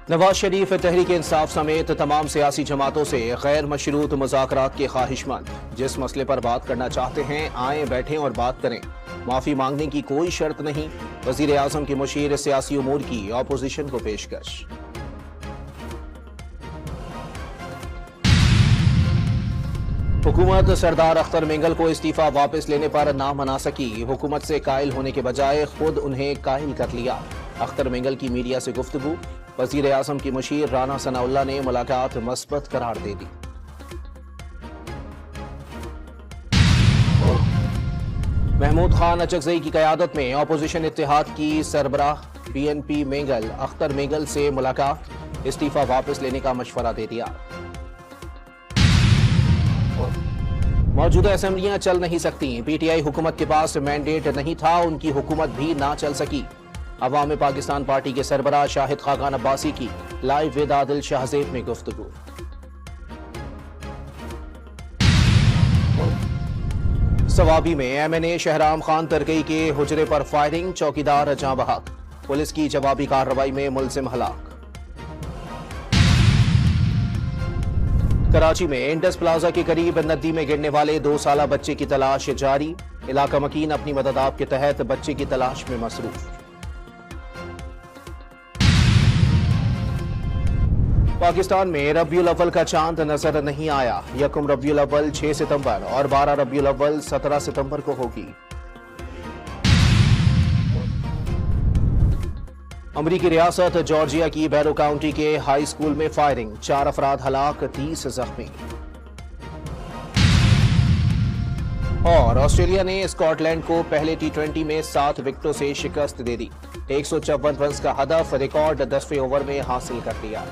نواز شریف تحریک انصاف سمیت تمام سیاسی جماعتوں سے غیر مشروط مذاکرات کے خواہش مند، جس مسئلے پر بات کرنا چاہتے ہیں آئیں بیٹھیں اور بات کریں، معافی مانگنے کی کوئی شرط نہیں، وزیر اعظم کی مشیر سیاسی امور کی اپوزیشن کو پیشکش۔ حکومت سردار اختر مینگل کو استعفی واپس لینے پر نہ منا سکی، حکومت سے قائل ہونے کے بجائے خود انہیں قائل کر لیا۔ اختر مینگل کی میڈیا سے گفتگو، وزیر اعظم کی مشیر رانا ثناء اللہ نے ملاقات مثبت قرار دے دی۔ محمود خان اچکزئی کی قیادت میں اپوزیشن اتحاد کی سربراہ پی این پی مینگل اختر مینگل سے ملاقات، استعفی واپس لینے کا مشورہ دے دیا۔ موجودہ اسمبلیاں چل نہیں سکتی، پی ٹی آئی حکومت کے پاس مینڈیٹ نہیں تھا، ان کی حکومت بھی نہ چل سکی۔ عوام پاکستان پارٹی کے سربراہ شاہد خاقان عباسی کی لائیو ود عادل شہزیب میں گفتگو۔ صوابی میں ایم این اے شہرام خان ترکی کے حجرے پر فائرنگ، چوکیدار جاں بحق، پولیس کی جوابی کارروائی میں ملزم ہلاک۔ کراچی میں انڈس پلازا کے قریب ندی میں گرنے والے 2 سالہ بچے کی تلاش جاری، علاقہ مکین اپنی مدد آپ کے تحت بچے کی تلاش میں مصروف۔ پاکستان میں ربیع الاول کا چاند نظر نہیں آیا، 1 ربیع الاول 6 ستمبر اور 12 ربیع الاول 17 ستمبر کو ہوگی۔ امریکی ریاست جارجیا کی بیرو کاؤنٹی کے ہائی اسکول میں فائرنگ، 4 افراد ہلاک، 30 زخمی۔ اور آسٹریلیا نے اسکاٹ لینڈ کو پہلے T20 میں 7 وکٹوں سے شکست دے دی، 154 رنز کا ہدف ریکارڈ 10ویں اوور میں حاصل کر لیا۔